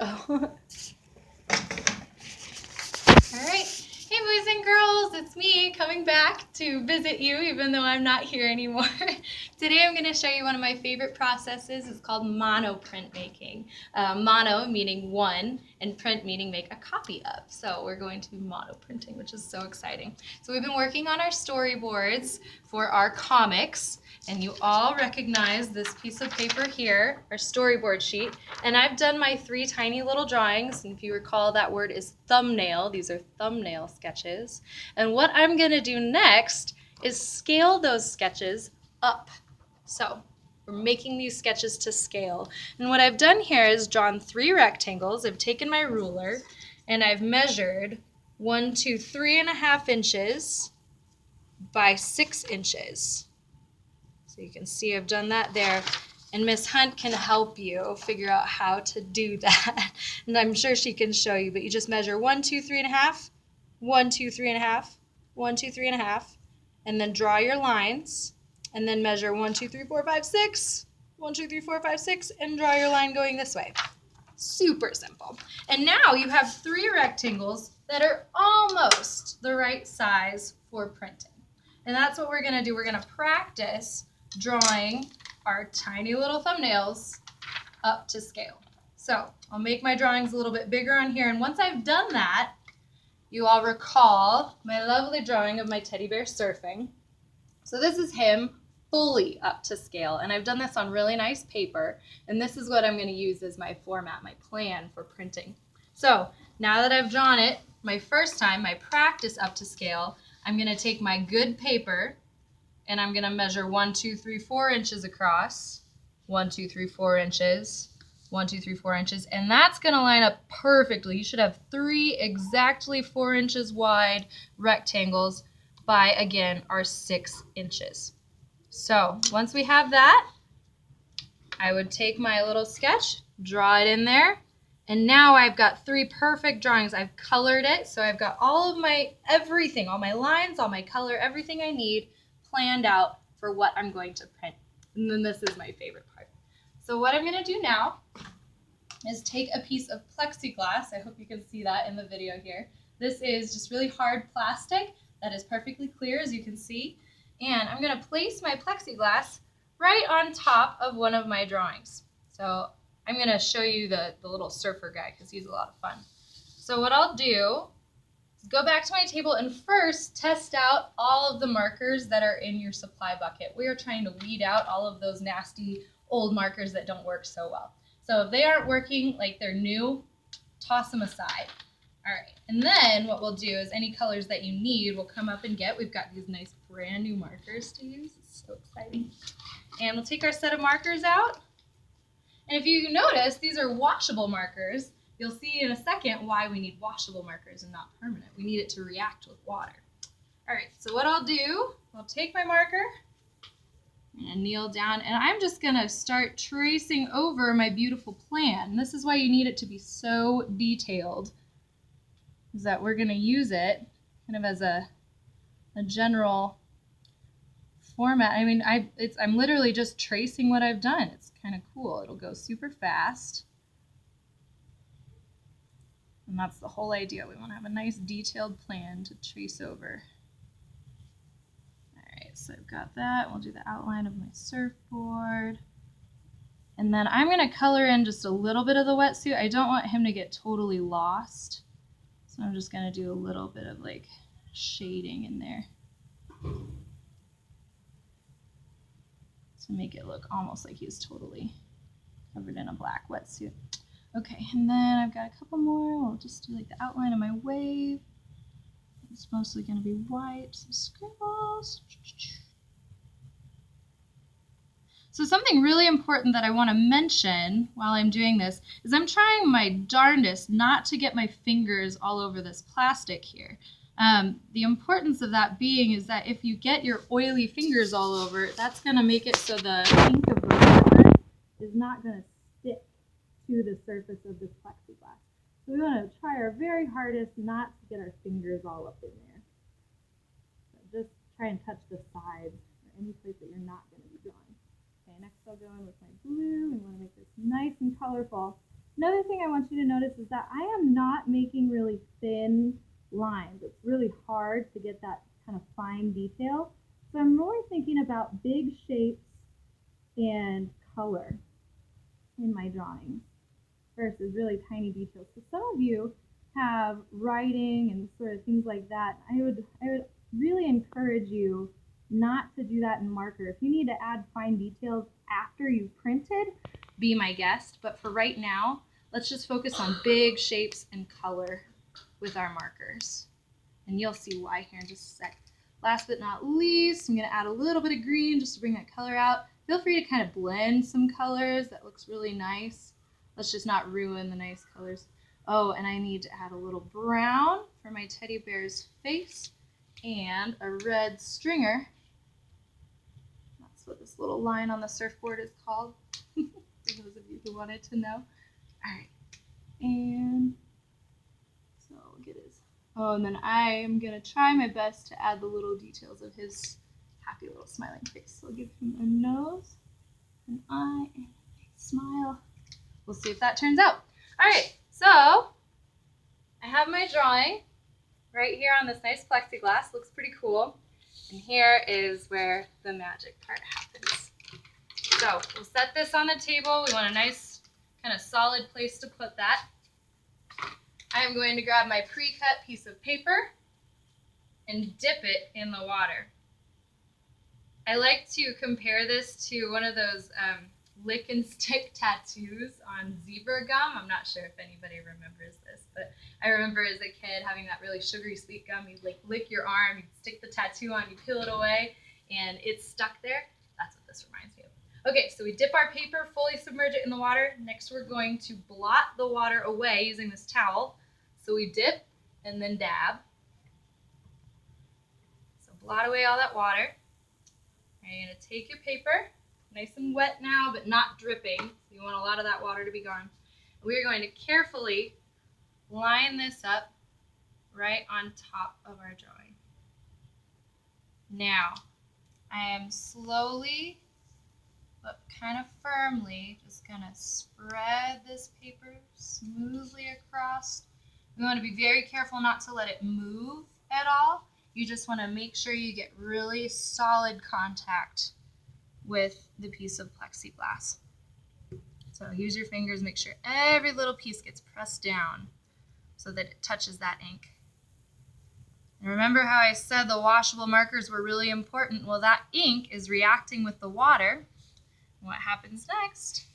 Oh. All right. Hey, boys and girls, it's me coming back to visit you, even though I'm not here anymore. Today I'm going to show you one of my favorite processes. It's called monoprint making. Mono meaning one, and print meaning make a copy of. So we're going to be monoprinting, which is so exciting. So we've been working on our storyboards for our comics, and you all recognize this piece of paper here, our storyboard sheet. And I've done my 3 tiny little drawings, and if you recall, that word is thumbnail. These are thumbnail sketches. And what I'm going to do next is scale those sketches up. So we're making these sketches to scale. And what I've done here is drawn 3 rectangles. I've taken my ruler and I've measured 1, 2, 3.5 inches by 6 inches. So you can see I've done that there. And Miss Hunt can help you figure out how to do that. And I'm sure she can show you, but you just measure 1, 2, 3.5, 1, 2, 3.5, 1, 2, 3.5, and then draw your lines, and then measure 1, 2, 3, 4, 5, 6, 1, 2, 3, 4, 5, 6, and draw your line going this way. Super simple. And now you have 3 rectangles that are almost the right size for printing. And that's what we're going to do. We're going to practice drawing our tiny little thumbnails up to scale. So I'll make my drawings a little bit bigger on here, and once I've done that, you all recall my lovely drawing of my teddy bear surfing. So this is him fully up to scale, and I've done this on really nice paper, and this is what I'm going to use as my format, my plan for printing. So now that I've drawn it my first time, my practice up to scale, I'm going to take my good paper and I'm going to measure 1, 2, 3, 4 inches across, 1, 2, 3, 4 inches, 1, 2, 3, 4 inches, and that's going to line up perfectly. You should have 3 exactly 4 inches wide rectangles by, again, our 6 inches. So once we have that, I would take my little sketch, draw it in there, and now I've got 3 perfect drawings. I've colored it, so I've got all of my everything, all my lines, all my color, everything I need planned out for what I'm going to print. And then this is my favorite part. So what I'm going to do now is take a piece of plexiglass. I hope you can see that in the video here. This is just really hard plastic that is perfectly clear, as you can see. And I'm going to place my plexiglass right on top of one of my drawings. So I'm going to show you the little surfer guy because he's a lot of fun. So what I'll do is go back to my table and first test out all of the markers that are in your supply bucket. We are trying to weed out all of those nasty old markers that don't work so well. So if they aren't working like they're new, toss them aside. All right, and then what we'll do is any colors that you need we'll come up and get. We've got these nice brand new markers to use. It's so exciting. And we'll take our set of markers out. And if you notice, these are washable markers. You'll see in a second why we need washable markers and not permanent. We need it to react with water. All right, so what I'll do, I'll take my marker and kneel down, and I'm just going to start tracing over my beautiful plan. This is why you need it to be so detailed, is that we're going to use it kind of as a general format. I mean, I'm literally just tracing what I've done. It's kind of cool. It'll go super fast. And that's the whole idea. We want to have a nice detailed plan to trace over. All right, so I've got that. We'll do the outline of my surfboard. And then I'm going to color in just a little bit of the wetsuit. I don't want him to get totally lost. So I'm just going to do a little bit of like shading in there to make it look almost like he's totally covered in a black wetsuit. Okay, and then I've got a couple more. We'll just do like the outline of my wave. It's mostly going to be white, some scribbles. So something really important that I want to mention while I'm doing this is I'm trying my darndest not to get my fingers all over this plastic here. The importance of that being is that if you get your oily fingers all over, that's going to make it so the ink of the marker is not going to stick to the surface of this plexiglass. So we want to try our very hardest not to get our fingers all up in there. So just try and touch the sides or any place that you're not going to be drawing. Okay, next I'll go in with my blue. We want to make this nice and colorful. Another thing I want you to notice is that I am not making really thin lines. It's really hard to get that kind of fine detail. So I'm more thinking about big shapes and color in my drawings versus really tiny details. So some of you have writing and sort of things like that. I would really encourage you not to do that in marker. If you need to add fine details after you've printed, be my guest. But for right now, let's just focus on big shapes and color with our markers. And you'll see why here in just a sec. Last but not least, I'm going to add a little bit of green just to bring that color out. Feel free to kind of blend some colors. That looks really nice. Let's just not ruin the nice colors. Oh, and I need to add a little brown for my teddy bear's face and a red stringer. That's what this little line on the surfboard is called, for those of you who wanted to know. All right, and so I'll get his. Oh, and then I am gonna try my best to add the little details of his happy little smiling face. So I'll give him a nose, an eye, and a smile. We'll see if that turns out. All right, so I have my drawing right here on this nice plexiglass. Looks pretty cool. And here is where the magic part happens. So we'll set this on the table. We want a nice kind of solid place to put that. I'm going to grab my pre-cut piece of paper and dip it in the water. I like to compare this to one of those lick and stick tattoos on zebra gum. I'm not sure if anybody remembers this, but I remember as a kid having that really sugary sweet gum. You'd like lick your arm, you'd stick the tattoo on, you peel it away, and it's stuck there. That's what this reminds me of. Okay, so we dip our paper, fully submerge it in the water. Next we're going to blot the water away using this towel. So we dip and then dab. So blot away all that water. You're going to take your paper, nice and wet now, but not dripping. So you want a lot of that water to be gone. We're going to carefully line this up right on top of our drawing. Now, I am slowly, but kind of firmly, just going to spread this paper smoothly across. We want to be very careful not to let it move at all. You just want to make sure you get really solid contact with the piece of plexiglass. So use your fingers, make sure every little piece gets pressed down so that it touches that ink. And remember how I said the washable markers were really important? Well, that ink is reacting with the water. And what happens next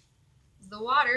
is the water